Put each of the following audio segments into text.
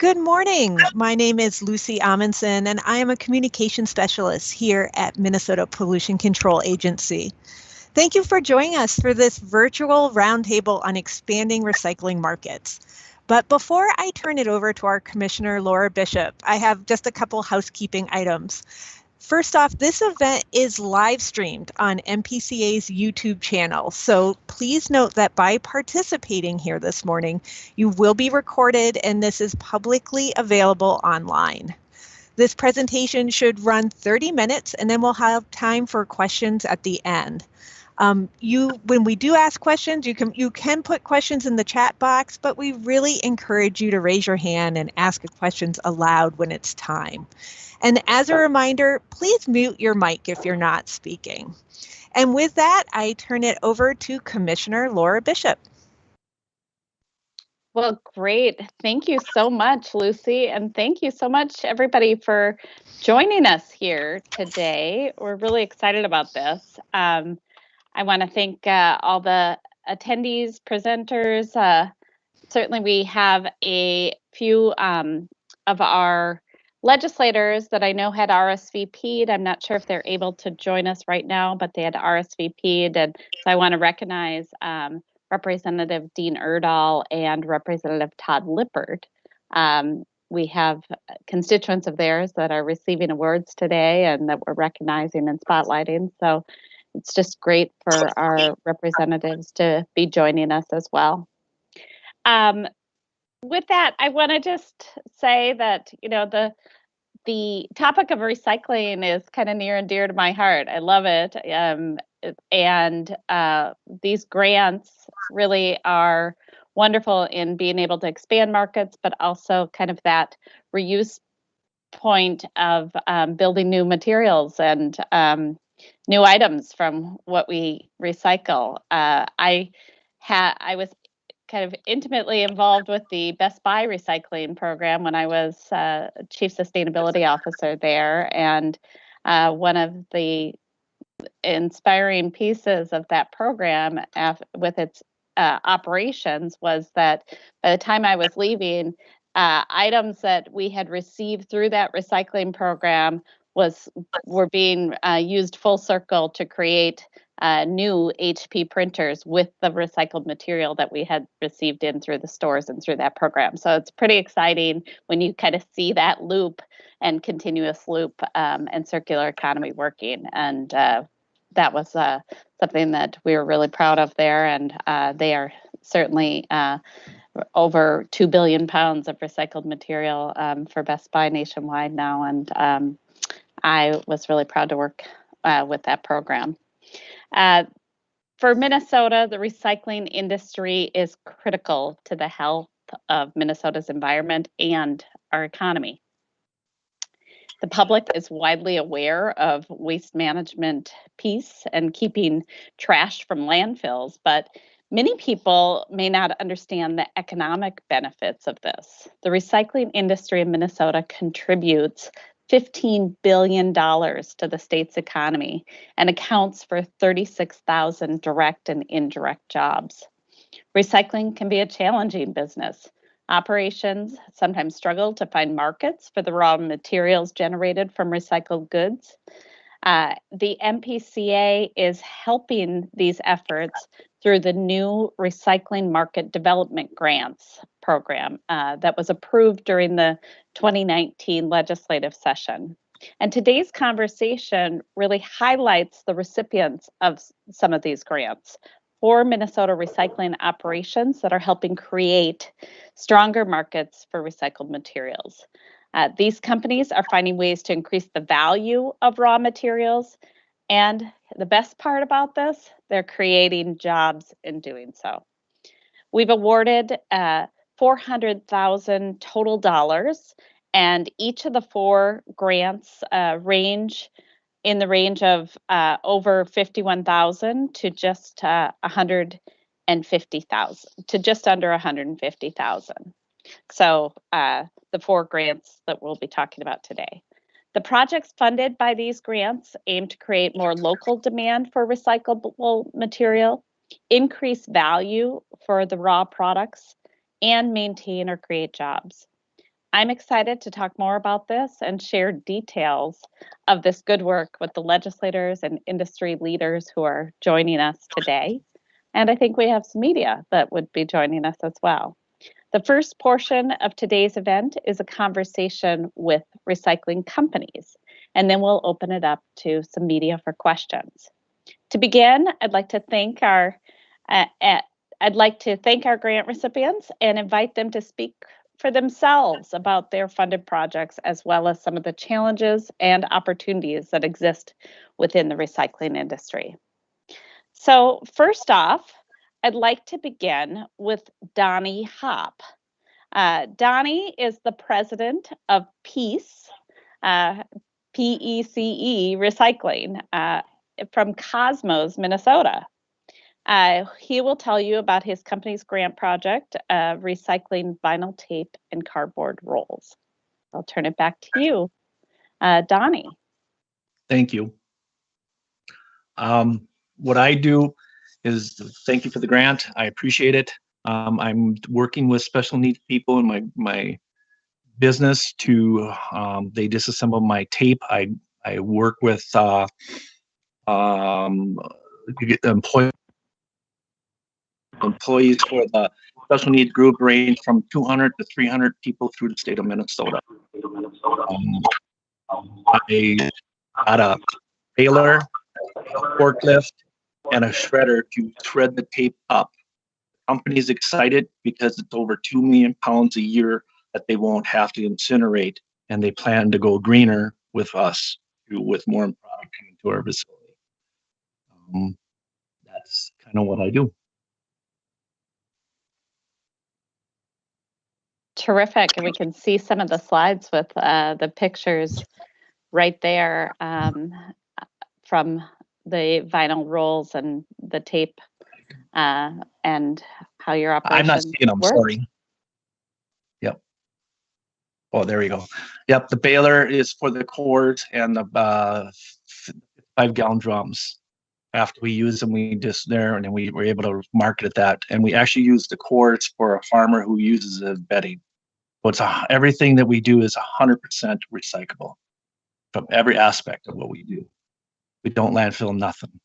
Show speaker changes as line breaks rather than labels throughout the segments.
Good morning. My name is Lucy Amundsen, and I am a communication specialist here at Minnesota Pollution Control Agency. Thank you for joining us for this virtual roundtable on expanding recycling markets. But before I turn it over to our Commissioner Laura Bishop, I have just a couple housekeeping items. First off, this event is live streamed on MPCA's YouTube channel, so please note that by participating here this morning, you will be recorded and this is publicly available online. This presentation should run 30 minutes and then we'll have time for questions at the end. When we do ask questions, you can put questions in the chat box, but we really encourage you to raise your hand and ask questions aloud when it's time. And as a reminder, please mute your mic if you're not speaking. And with that, I turn it over to Commissioner Laura Bishop.
Well, great. Thank you so much, Lucy. And thank you so much, everybody, for joining us here today. We're really excited about this. I want to thank all the attendees, presenters. Certainly, we have a few of our legislators that I know had RSVP'd. I'm not sure if they're able to join us right now, but they had RSVP'd. And so I want to recognize Representative Dean Erdahl and Representative Todd Lippert. We have constituents of theirs that are receiving awards today and that we're recognizing and spotlighting. So it's just great for our representatives to be joining us as well. With that, I want to just say that, the topic of recycling is kind of near and dear to my heart. I love it. And these grants really are wonderful in being able to expand markets, but also kind of that reuse point of building new materials and new items from what we recycle. I was kind of intimately involved with the Best Buy recycling program when I was Chief Sustainability Officer there. And one of the inspiring pieces of that program with its operations was that by the time I was leaving, items that we had received through that recycling program were being used full circle to create new HP printers with the recycled material that we had received in through the stores and through that program. So it's pretty exciting when you kind of see that loop and continuous loop and circular economy working. And that was something that we were really proud of there. And they are certainly over 2 billion pounds of recycled material for Best Buy nationwide now. And I was really proud to work with that program. For Minnesota, the recycling industry is critical to the health of Minnesota's environment and our economy. The public is widely aware of waste management P.E.C.E. and keeping trash from landfills, but many people may not understand the economic benefits of this. The recycling industry in Minnesota contributes $15 billion to the state's economy and accounts for 36,000 direct and indirect jobs. Recycling can be a challenging business. Operations sometimes struggle to find markets for the raw materials generated from recycled goods. The MPCA is helping these efforts through the new Recycling Market Development Grants program that was approved during the 2019 legislative session. And today's conversation really highlights the recipients of some of these grants for Minnesota recycling operations that are helping create stronger markets for recycled materials. These companies are finding ways to increase the value of raw materials. And the best part about this, they're creating jobs in doing so. We've awarded $400,000 total dollars, and each of the 4 grants range in the range of over $51,000 to just $150,000 to just under $150,000. So the 4 grants that we'll be talking about today. The projects funded by these grants aim to create more local demand for recyclable material, increase value for the raw products, and maintain or create jobs. I'm excited to talk more about this and share details of this good work with the legislators and industry leaders who are joining us today. And I think we have some media that would be joining us as well. The first portion of today's event is a conversation with recycling companies, and then we'll open it up to some media for questions. To begin, I'd like to thank our grant recipients and invite them to speak for themselves about their funded projects, as well as some of the challenges and opportunities that exist within the recycling industry. So first off, I'd like to begin with Donnie Hopp. Donnie is the president of P.E.C.E. P.E.C.E. Recycling from Cosmos, Minnesota. He will tell you about his company's grant project, recycling vinyl tape and cardboard rolls. I'll turn it back to you, Donnie.
Thank you. What I do is thank you for the grant. I appreciate it. I'm working with special needs people in my business to they disassemble my tape. I work with employees for the special needs group range from 200 to 300 people through the state of Minnesota. I got a baler, a forklift, and a shredder to shred the tape up. The company's excited because it's over 2 million pounds a year that they won't have to incinerate, and they plan to go greener with us, with more product coming to our facility. That's kind of what I do.
Terrific, and we can see some of the slides with the pictures right there from the vinyl rolls and the tape and how your operation
I'm not seeing them,
works.
sorry. Yep. Oh, there we go. Yep, the baler is for the cords and the 5-gallon drums. After we use them, we just there, and then we were able to market that. And we actually use the cords for a farmer who uses it as bedding. So it's everything that we do is 100% recyclable from every aspect of what we do. We don't landfill nothing.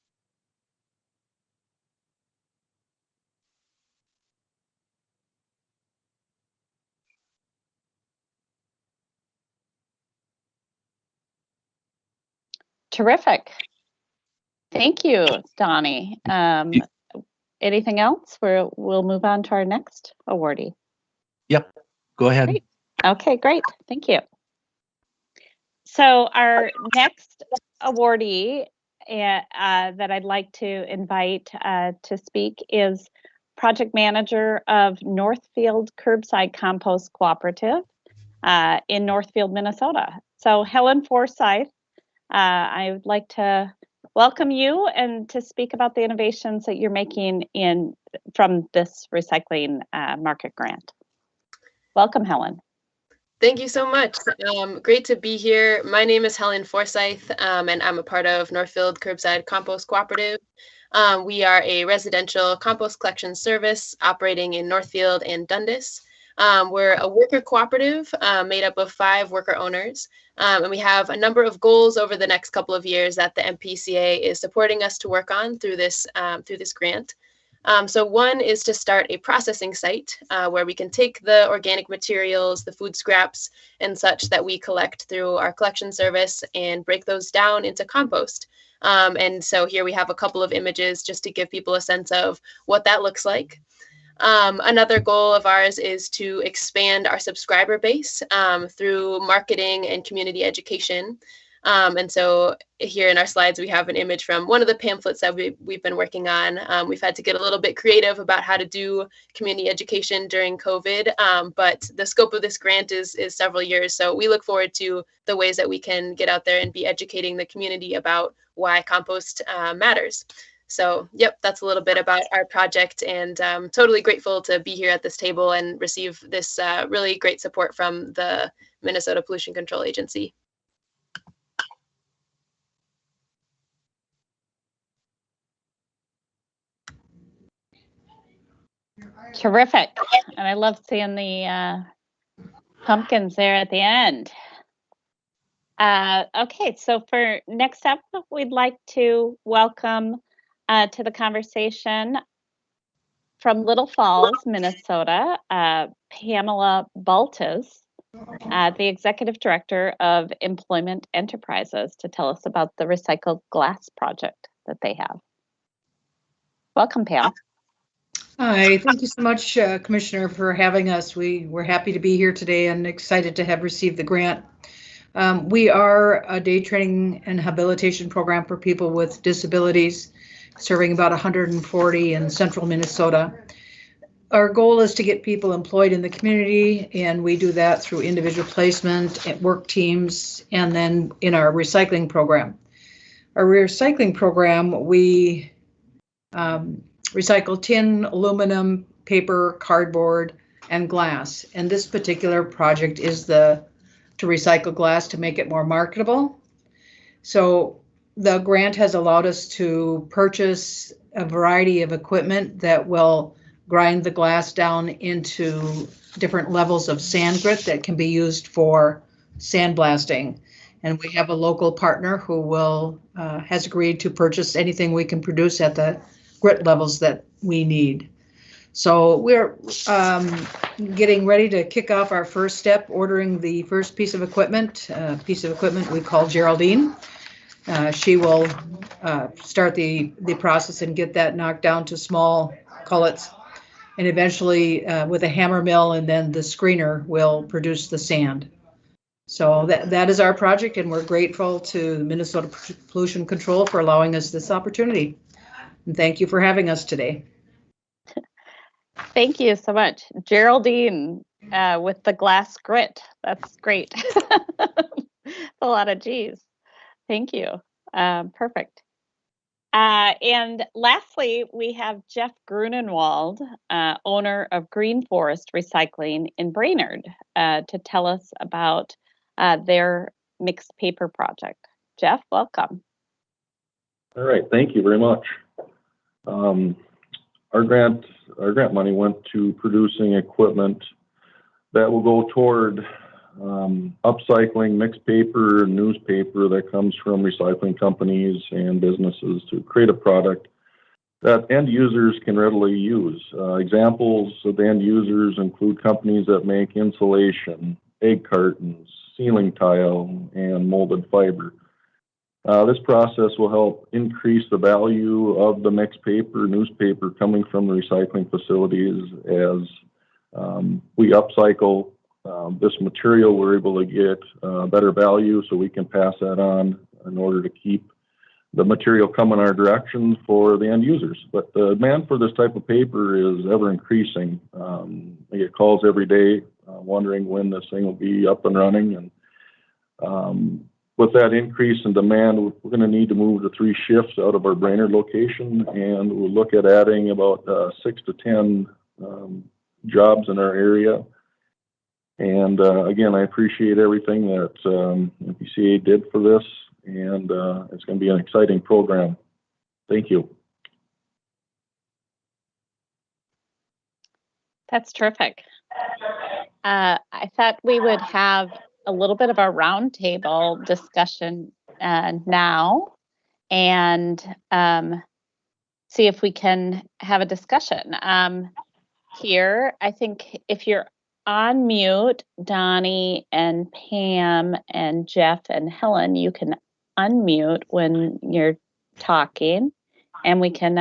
Terrific. Thank you, Donnie. Anything else? We'll move on to our next awardee.
Yep, go ahead.
Great. Okay, great. Thank you. So our next awardee that I'd like to invite to speak is project manager of Northfield Curbside Compost Cooperative in Northfield, Minnesota. So Helen Forsythe, I would like to welcome you and to speak about the innovations that you're making from this recycling market grant. Welcome, Helen.
Thank you so much. Great to be here. My name is Helen Forsythe, and I'm a part of Northfield Curbside Compost Cooperative. We are a residential compost collection service operating in Northfield and Dundas. We're a worker cooperative made up of 5 worker owners, and we have a number of goals over the next couple of years that the MPCA is supporting us to work on through this grant. So one is to start a processing site where we can take the organic materials, the food scraps and such that we collect through our collection service and break those down into compost. And so here we have a couple of images just to give people a sense of what that looks like. Another goal of ours is to expand our subscriber base through marketing and community education. And so here in our slides, we have an image from one of the pamphlets that we've been working on. We've had to get a little bit creative about how to do community education during COVID, but the scope of this grant is several years. So we look forward to the ways that we can get out there and be educating the community about why compost matters. So, yep, that's a little bit about our project, and totally grateful to be here at this table and receive this really great support from the Minnesota Pollution Control Agency.
Terrific. And I love seeing the pumpkins there at the end. Okay, so for next up, we'd like to welcome to the conversation from Little Falls, Minnesota, Pamela Baltes, the Executive Director of Employment Enterprises, to tell us about the recycled glass project that they have. Welcome, Pam.
Hi, thank you so much, Commissioner, for having us. We're happy to be here today and excited to have received the grant. We are a day training and habilitation program for people with disabilities, serving about 140 in central Minnesota. Our goal is to get people employed in the community, and we do that through individual placement at work teams and then in our recycling program. Our recycling program, we recycle tin, aluminum, paper, cardboard, and glass. And this particular project is to recycle glass to make it more marketable. So the grant has allowed us to purchase a variety of equipment that will grind the glass down into different levels of sand grit that can be used for sandblasting. And we have a local partner who has agreed to purchase anything we can produce at the grit levels that we need. So we're getting ready to kick off our first step, ordering the first piece of equipment we call Geraldine. She will start the process and get that knocked down to small cullets, and eventually with a hammer mill, and then the screener will produce the sand. So that is our project, and we're grateful to Minnesota Pollution Control for allowing us this opportunity. And thank you for having us today.
Thank you so much. Geraldine with the glass grit. That's great. A lot of G's. Thank you. Perfect. And lastly, we have Jeff Grunenwald, owner of Greenforest Recycling in Brainerd, to tell us about their mixed paper project. Jeff, welcome.
All right, thank you very much. Our grant money went to producing equipment that will go toward upcycling mixed paper and newspaper that comes from recycling companies and businesses to create a product that end users can readily use. Examples of end users include companies that make insulation, egg cartons, ceiling tile, and molded fiber. This process will help increase the value of the mixed paper, newspaper coming from the recycling facilities. As we upcycle this material, we're able to get better value, so we can pass that on in order to keep the material coming our direction for the end users. But the demand for this type of paper is ever increasing. I get calls every day wondering when this thing will be up and running, and with that increase in demand, we're going to need to move to 3 shifts out of our Brainerd location, and we'll look at adding about 6 to 10 jobs in our area. And again, I appreciate everything that MPCA did for this, and it's going to be an exciting program. Thank you.
That's terrific. I thought we would have a little bit of a roundtable discussion now, and see if we can have a discussion here. I think if you're on mute, Donnie and Pam and Jeff and Helen, you can unmute when you're talking, and we can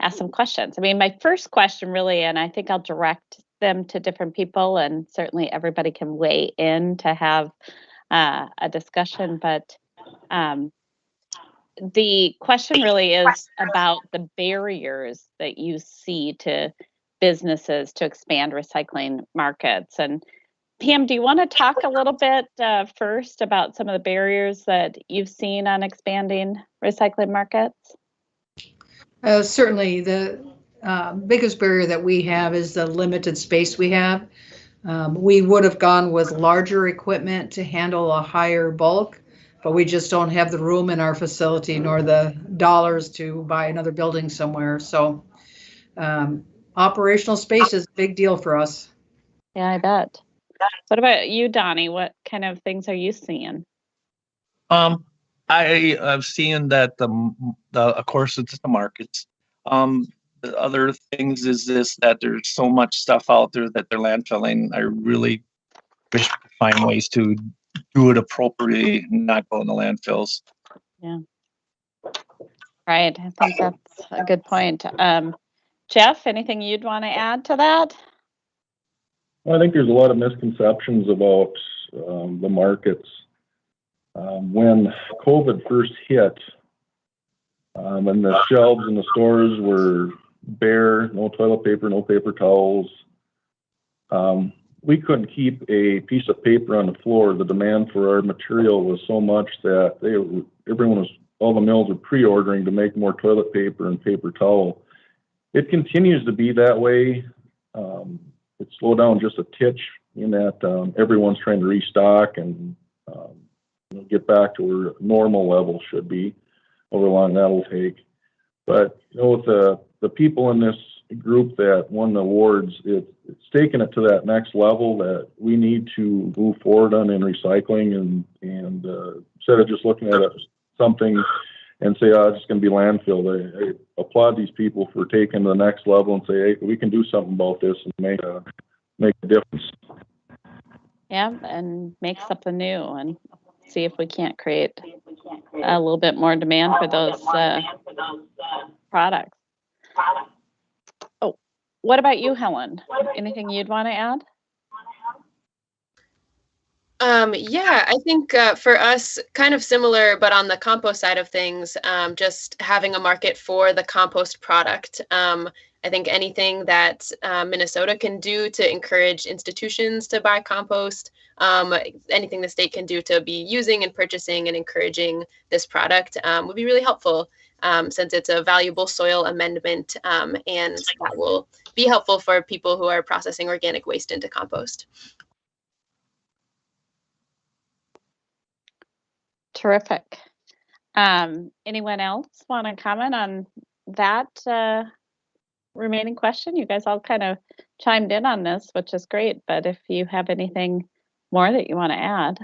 ask some questions. I mean, my first question really, and I think I'll direct them to different people, and certainly everybody can weigh in to have a discussion, but the question really is about the barriers that you see to businesses to expand recycling markets. And Pam, do you want to talk a little bit first about some of the barriers that you've seen on expanding recycling markets?
Certainly, the biggest barrier that we have is the limited space we have. We would have gone with larger equipment to handle a higher bulk, but we just don't have the room in our facility nor the dollars to buy another building somewhere. So operational space is a big deal for us.
Yeah, I bet. What about you, Donnie? What kind of things are you seeing?
I have seen that of course it's the markets. The other things is this, that there's so much stuff out there that they're landfilling. I really wish we could find ways to do it appropriately, not go in the landfills.
Yeah. Right. I think that's a good point. Jeff, anything you'd want to add to that?
I think there's a lot of misconceptions about the markets. When COVID first hit, and the shelves in the stores were bare, no toilet paper, no paper towels, we couldn't keep a piece of paper on the floor. The demand for our material was so much that all the mills were pre-ordering to make more toilet paper and paper towel. It continues to be that way. It slowed down just a titch in that everyone's trying to restock and get back to where normal level should be. However long that'll take. But with the people in this group that won the awards, it's taken it to that next level that we need to move forward on in recycling, and instead of just looking at something and say, oh, it's just going to be landfill. I applaud these people for taking the next level and say, hey, we can do something about this and make a difference.
Yeah, and make something new and see if we can't create a little bit more demand for those products. Oh, what about you, Helen? Anything you'd want to add?
Yeah, I think for us, kind of similar, but on the compost side of things, just having a market for the compost product. I think anything that Minnesota can do to encourage institutions to buy compost, anything the state can do to be using and purchasing and encouraging this product would be really helpful, since it's a valuable soil amendment, and that will be helpful for people who are processing organic waste into compost.
Terrific. Anyone else want to comment on that remaining question? You guys all kind of chimed in on this, which is great, but if you have anything more that you want to add.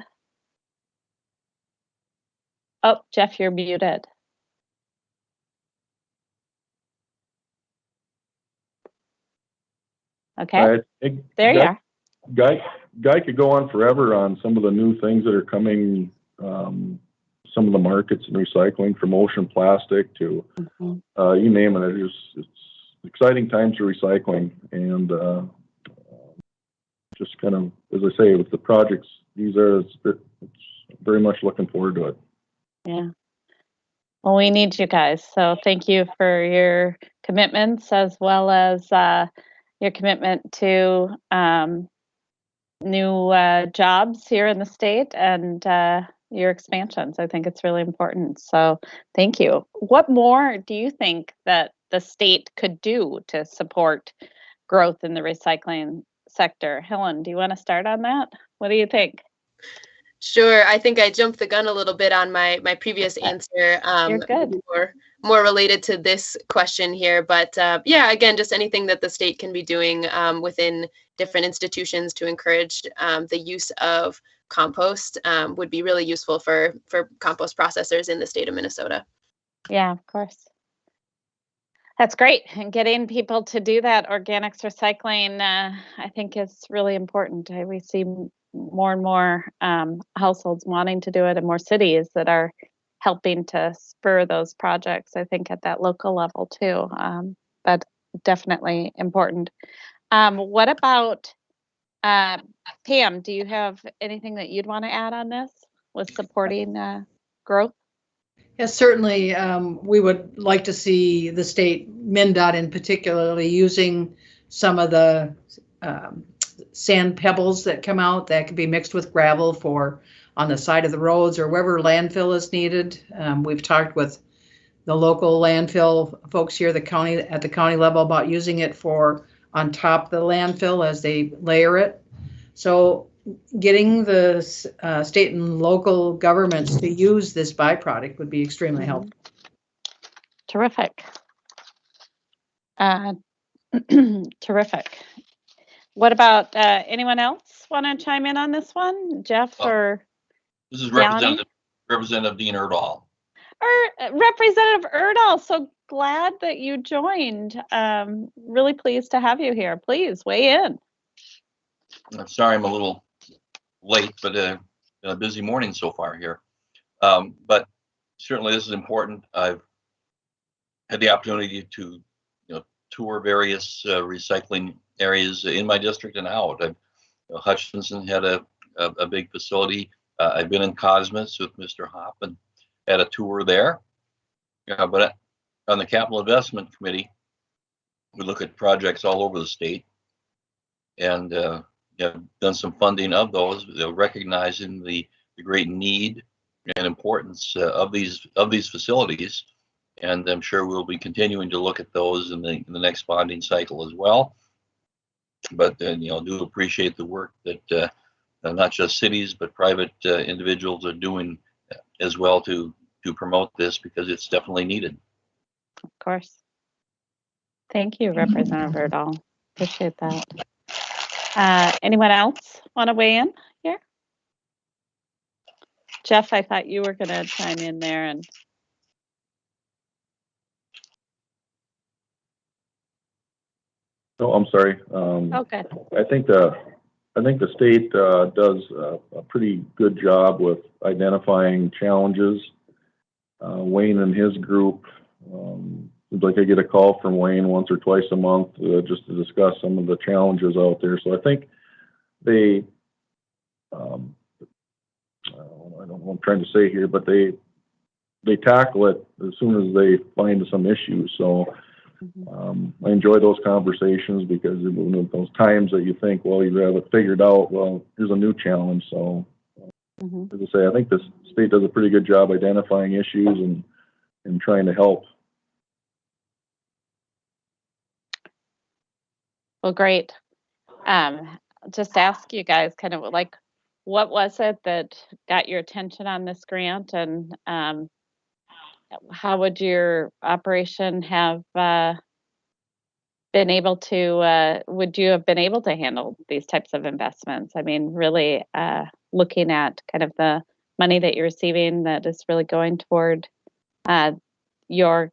Oh, Jeff, you're muted. Okay, there you are.
Guy could go on forever on some of the new things that are coming, some of the markets in recycling, from ocean plastic to you name it. It's exciting times for recycling, and just kind of, as I say, with the projects, it's very much looking forward to it.
Yeah. Well, we need you guys, so thank you for your commitments, as well as your commitment to new jobs here in the state and your expansions. I think it's really important. So thank you. What more do you think that the state could do to support growth in the recycling sector? Helen, do you want to start on that? What do you think?
Sure. I think I jumped the gun a little bit on my previous answer.
You're good.
More related to this question here, but yeah, again, just anything that the state can be doing within different institutions to encourage the use of compost would be really useful for compost processors in the state of Minnesota.
Yeah, of course. That's great. And getting people to do that organics recycling, I think is really important. We see more and more households wanting to do it, and more cities that are helping to spur those projects, I think, at that local level too. But definitely important. What about Pam? Do you have anything that you'd want to add on this with supporting growth?
Yes, certainly. We would like to see the state, MnDOT in particularly, using some of the sand pebbles that come out that could be mixed with gravel for on the side of the roads or wherever landfill is needed. We've talked with the local landfill folks here at the county level about using it for on top of the landfill as they layer it. So getting the state and local governments to use this byproduct would be extremely helpful.
Terrific. Terrific. What about anyone else want to chime in on this one? Jeff or
This is
Donnie?
Representative Dean Erdahl.
Representative Erdahl, so glad that you joined. Really pleased to have you here. Please weigh in.
I'm sorry I'm a little late, but been a busy morning so far here. But certainly this is important. I've had the opportunity to tour various recycling areas in my district and out. Hutchinson had a big facility. I've been in Cosmos with Mr. Hopp and had a tour there. But on the Capital Investment Committee, we look at projects all over the state and done some funding of those, recognizing the great need and importance of these facilities. And I'm sure we'll be continuing to look at those in the next bonding cycle as well. But do appreciate the work that not just cities but private individuals are doing as well to promote this, because it's definitely needed.
Of course. Thank you, Representative Erdahl. Appreciate that. Anyone else want to weigh in here? Jeff, I thought you were going to chime in there. And
No, I'm sorry.
okay.
I think the state does a pretty good job with identifying challenges. Wayne and his group, seems like I get a call from Wayne once or twice a month just to discuss some of the challenges out there. So I think they, I don't know what I'm trying to say here, but they tackle it as soon as they find some issues. So I enjoy those conversations, because in those times that you think, well, you have it figured out, well, here's a new challenge. So as I say, I think the state does a pretty good job identifying issues and trying to help.
Well, great. Just ask you guys kind of like, what was it that got your attention on this grant, and how would your operation have been able to, would you have been able to handle these types of investments? I mean, really looking at kind of the money that you're receiving that is really going toward your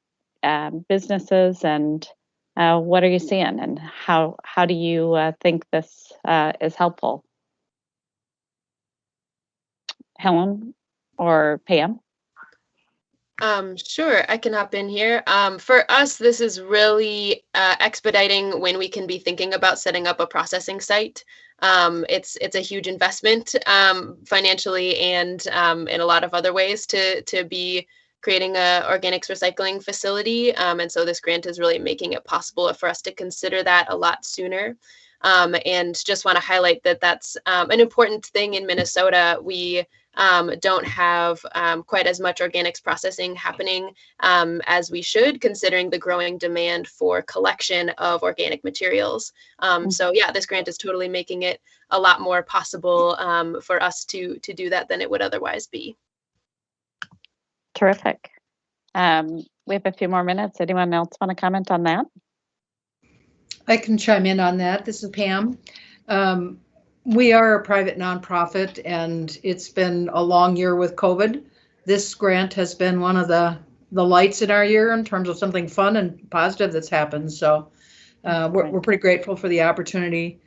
businesses, and what are you seeing, and how do you think this is helpful? Helen or Pam?
Sure, I can hop in here. For us, this is really expediting when we can be thinking about setting up a processing site. It's a huge investment financially and in a lot of other ways to be creating a organics recycling facility. And so this grant is really making it possible for us to consider that a lot sooner. And just want to highlight that that's an important thing in Minnesota. We don't have quite as much organics processing happening as we should, considering the growing demand for collection of organic materials. So yeah, this grant is totally making it a lot more possible for us to do that than it would otherwise be.
Terrific. We have a few more minutes. Anyone else want to comment on that?
I can chime in on that. This is Pam. We are a private nonprofit, and it's been a long year with COVID. This grant has been one of the lights in our year in terms of something fun and positive that's happened. So we're pretty grateful for the opportunity.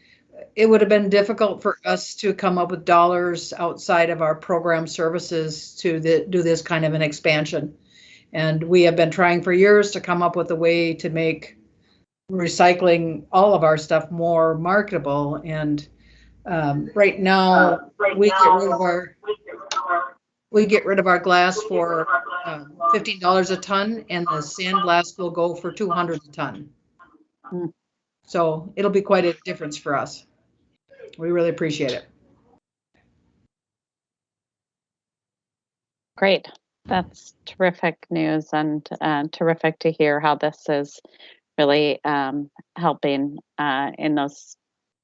It would have been difficult for us to come up with dollars outside of our program services to do this kind of an expansion. And we have been trying for years to come up with a way to make recycling all of our stuff more marketable. And right now, we get rid of our glass for $15 a ton, and the sandblast will go for $200 a ton. So it'll be quite a difference for us. We really appreciate it.
Great. That's terrific news, and terrific to hear how this is really helping in those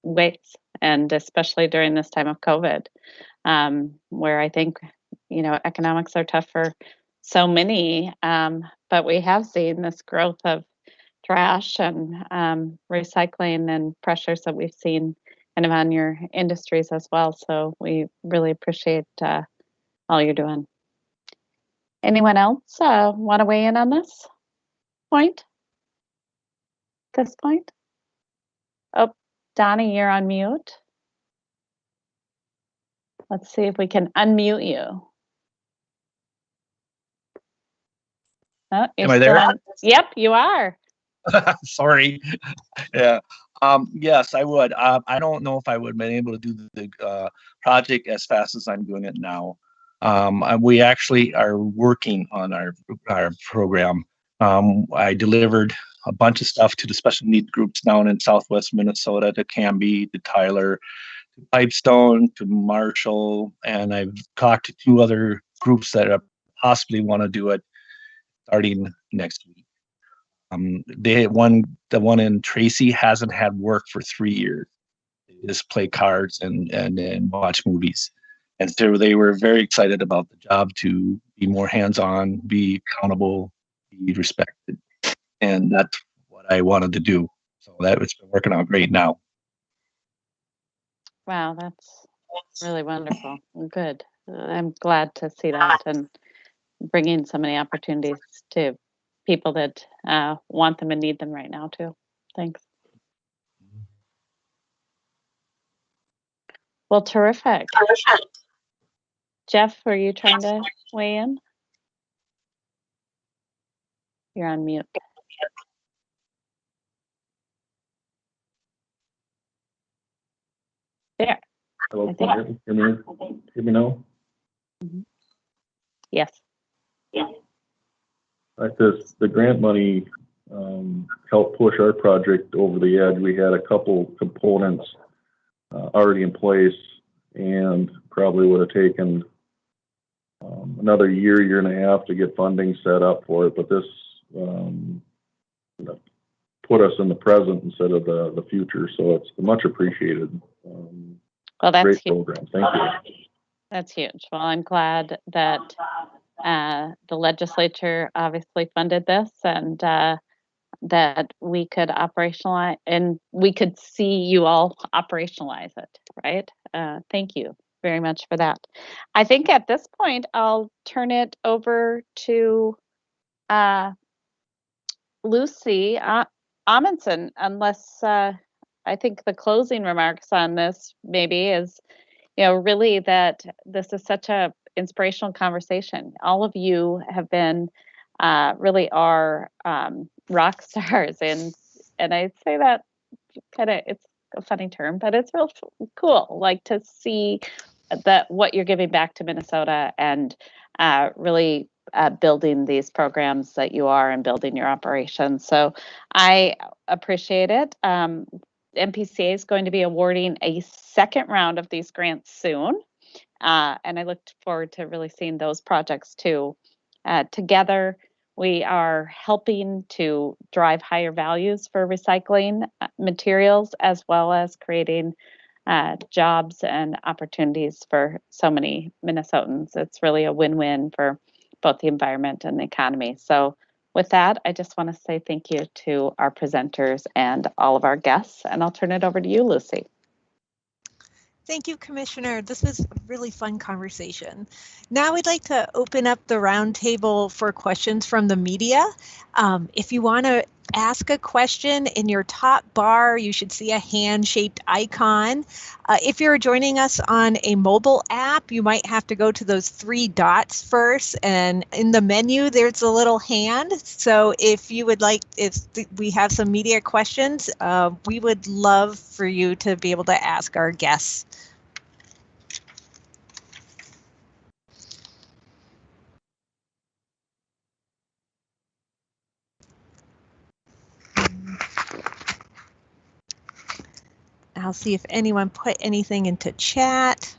ways, and especially during this time of COVID, where I think, economics are tough for so many, but we have seen this growth of trash and recycling and pressures that we've seen kind of on your industries as well. So we really appreciate all you're doing. Anyone else want to weigh in on this point? This point? Oh, Donnie, you're on mute. Let's see if we can unmute you. Oh,
Am I there?
Yep, you are.
Sorry. Yeah. Yes, I would. I don't know if I would have been able to do the project as fast as I'm doing it now. We actually are working on our program. I delivered a bunch of stuff to the special needs groups down in Southwest Minnesota, to Canby, to Tyler, to Pipestone, to Marshall, and I've talked to 2 other groups that possibly want to do it starting next week. The one in Tracy hasn't had work for 3 years. They just play cards and watch movies. And so they were very excited about the job to be more hands-on, be accountable, be respected. And that's what I wanted to do. So it's been working out great now.
Wow, that's really wonderful. Good. I'm glad to see that and bringing so many opportunities to people that want them and need them right now too. Thanks. Well, terrific. Jeff, were you trying to weigh in? You're on mute. There.
Hello, can you hear me now?
Mm-hmm. Yes.
Like this, the grant money helped push our project over the edge. We had a couple components already in place, and probably would have taken another year and a half to get funding set up for it. But this put us in the present instead of the future, so it's much appreciated.
Well, that's
great
huge.
program. Thank you.
That's huge. Well, I'm glad that the legislature obviously funded this, and that we could operationalize, and we could see you all operationalize it, right? Thank you very much for that. I think at this point, I'll turn it over to Lucy Amundsen, unless I think the closing remarks on this maybe is, really that this is such a inspirational conversation. All of you have been really are rock stars, and I say that kind of, it's a funny term, but it's real cool, like to see that what you're giving back to Minnesota, and really building these programs that you are, and building your operations. So I appreciate it. MPCA is going to be awarding a second round of these grants soon. And I look forward to really seeing those projects too. Together, we are helping to drive higher values for recycling materials, as well as creating jobs and opportunities for so many Minnesotans. It's really a win-win for both the environment and the economy. So with that, I just want to say thank you to our presenters and all of our guests, and I'll turn it over to you, Lucy.
Thank you, Commissioner. This was a really fun conversation. Now we'd like to open up the roundtable for questions from the media. If you want to ask a question, in your top bar, you should see a hand-shaped icon. If you're joining us on a mobile app, you might have to go to those 3 dots first, and in the menu, there's a little hand. So if you would like, if we have some media questions, we would love for you to be able to ask our guests. I'll see if anyone put anything into chat.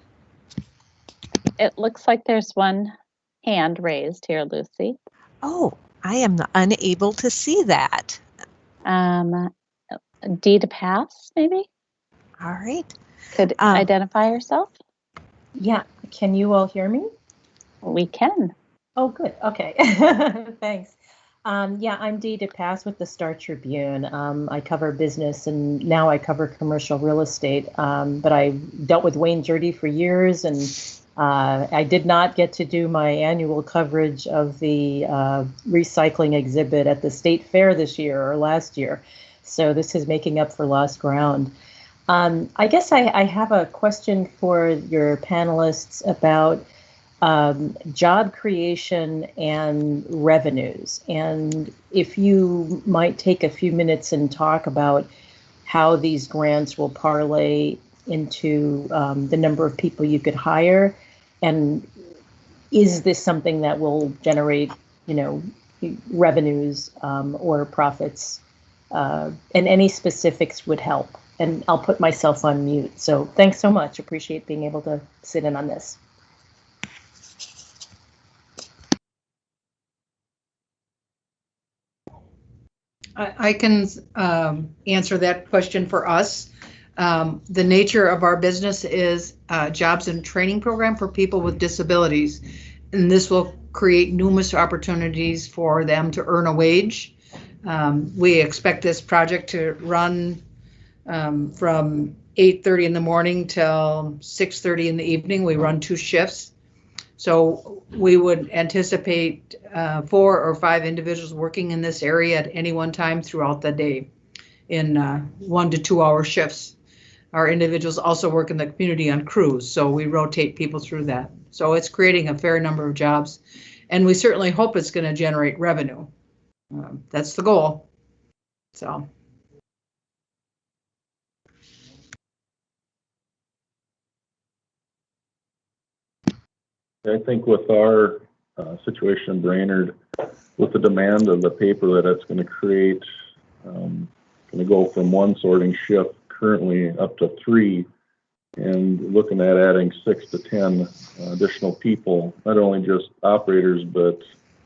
It looks like there's one hand raised here, Lucy.
Oh, I am unable to see that.
D to pass, maybe?
All right.
Could identify yourself?
Yeah. Can you all hear me?
We can.
Oh, good. Okay. Thanks. Yeah, I'm Dee DePass with the Star Tribune. I cover business and now I cover commercial real estate. But I dealt with Wayne Jurdy for years, and I did not get to do my annual coverage of the recycling exhibit at the state fair this year or last year. So this is making up for lost ground. I guess I have a question for your panelists about job creation and revenues. And if you might take a few minutes and talk about how these grants will parlay into the number of people you could hire, and is this something that will generate, revenues or profits? And any specifics would help. And I'll put myself on mute. So thanks so much. Appreciate being able to sit in on this.
I can answer that question for us. The nature of our business is jobs and training program for people with disabilities. And this will create numerous opportunities for them to earn a wage. We expect this project to run from 8:30 in the morning till 6:30 in the evening. We run 2 shifts. So we would anticipate 4 or 5 individuals working in this area at any one time throughout the day in 1 to 2 hour shifts. Our individuals also work in the community on crews, so we rotate people through that. So it's creating a fair number of jobs, and we certainly hope it's going to generate revenue. That's the goal. So.
I think with our situation in Brainerd, with the demand of the paper that it's going to create, going to go from 1 sorting shift currently up to 3, and looking at adding 6 to 10 additional people, not only just operators, but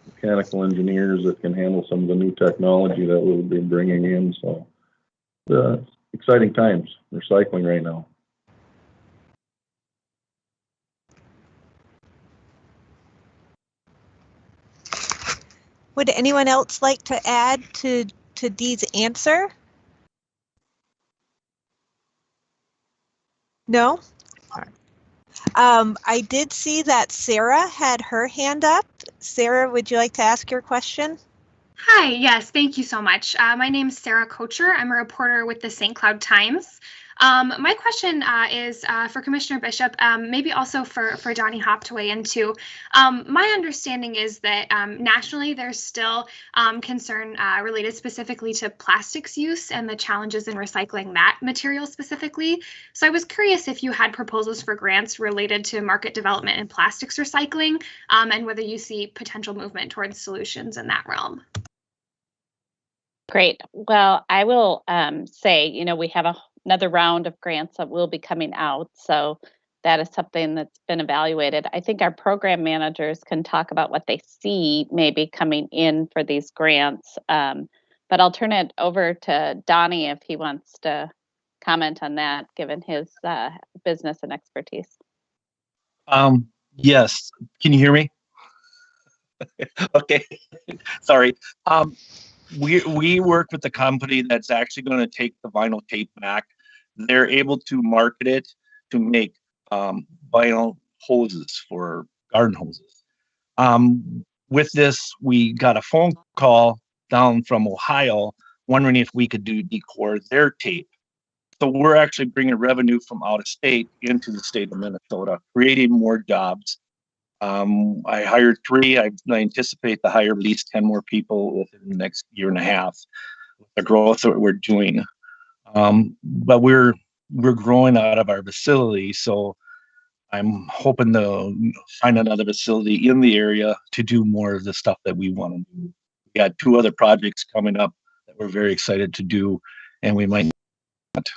mechanical engineers that can handle some of the new technology that we'll be bringing in. So exciting times, recycling right now.
Would anyone else like to add to Dee's answer? No? I did see that Sarah had her hand up. Sarah, would you like to ask your question?
Hi, yes, thank you so much. My name is Sarah Kocher. I'm a reporter with the St. Cloud Times. My question is for Commissioner Bishop, maybe also for Donnie Hopp to weigh into. My understanding is that nationally there's still concern related specifically to plastics use and the challenges in recycling that material specifically. So I was curious if you had proposals for grants related to market development in plastics recycling, and whether you see potential movement towards solutions in that realm.
Great. Well, I will say, we have another round of grants that will be coming out. So that is something that's been evaluated. I think our program managers can talk about what they see maybe coming in for these grants. But I'll turn it over to Donnie if he wants to comment on that, given his business and expertise.
Yes. Can you hear me? Okay. Sorry. We work with the company that's actually going to take the vinyl tape back. They're able to market it to make vinyl hoses for garden hoses. With this, we got a phone call down from Ohio wondering if we could decor their tape. So we're actually bringing revenue from out of state into the state of Minnesota, creating more jobs. I hired 3. I anticipate to hire at least 10 more people within the next year and a half with the growth that we're doing. But we're growing out of our facility, so I'm hoping to find another facility in the area to do more of the stuff that we want to do. We got 2 other projects coming up that we're very excited to do, and we might not.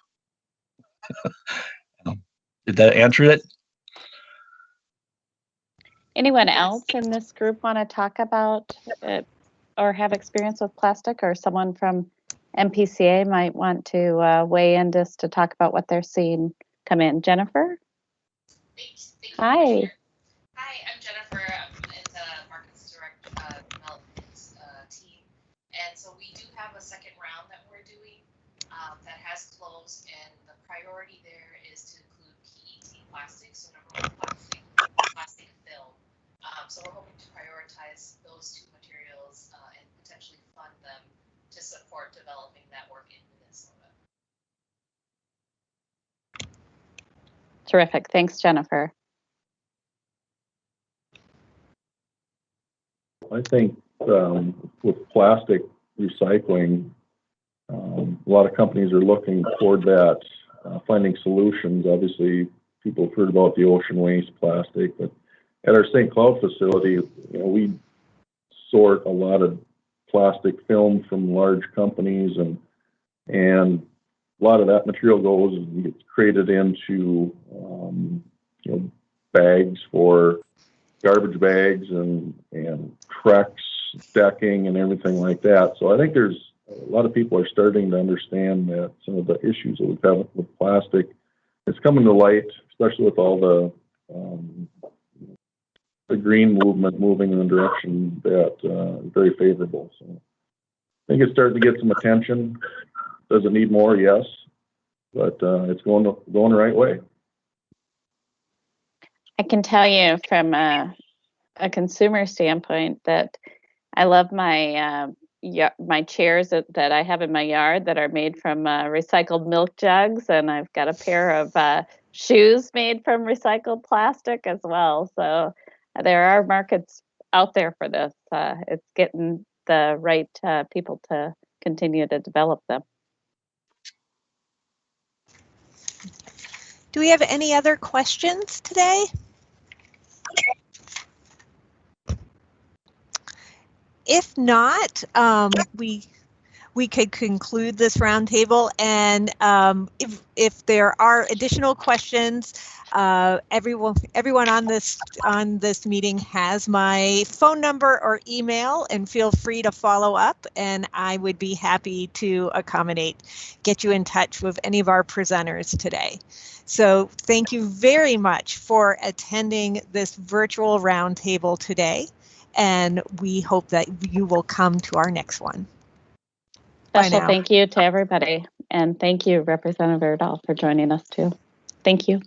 Did that answer it?
Anyone else in this group want to talk about it or have experience with plastic, or someone from MPCA might want to weigh in just to talk about what they're seeing come in? Jennifer?
Thanks.
Hi.
Hi, I'm Jennifer. I'm in the Markets Direct Development team. that has closed, and the priority there is to include PET plastics, so number one, plastic film. So we're hoping to prioritize those two materials and potentially fund them to support developing that work in Minnesota.
Terrific. Thanks, Jennifer.
I think with plastic recycling, a lot of companies are looking toward that, finding solutions. Obviously, people have heard about the ocean waste plastic, but at our St. Cloud facility, we sort a lot of plastic film from large companies, and a lot of that material goes and gets created into bags for garbage bags and trucks, decking, and everything like that. So I think there's a lot of people are starting to understand that some of the issues that we've had with plastic is coming to light, especially with all the green movement moving in the direction that is very favorable. So I think it's starting to get some attention. Does it need more? Yes, but it's going the right way.
I can tell you from a consumer standpoint that I love my my chairs that I have in my yard that are made from recycled milk jugs, and I've got a pair of shoes made from recycled plastic as well. So there are markets out there for this. It's getting the right people to continue to develop them.
Do we have any other questions today? If not, we could conclude this roundtable, and if there are additional questions, everyone on this meeting has my phone number or email, and feel free to follow up, and I would be happy to get you in touch with any of our presenters today. So thank you very much for attending this virtual roundtable today, and we hope that you will come to our next one.
Special thank you to everybody, and thank you, Representative Erdahl, for joining us too. Thank you.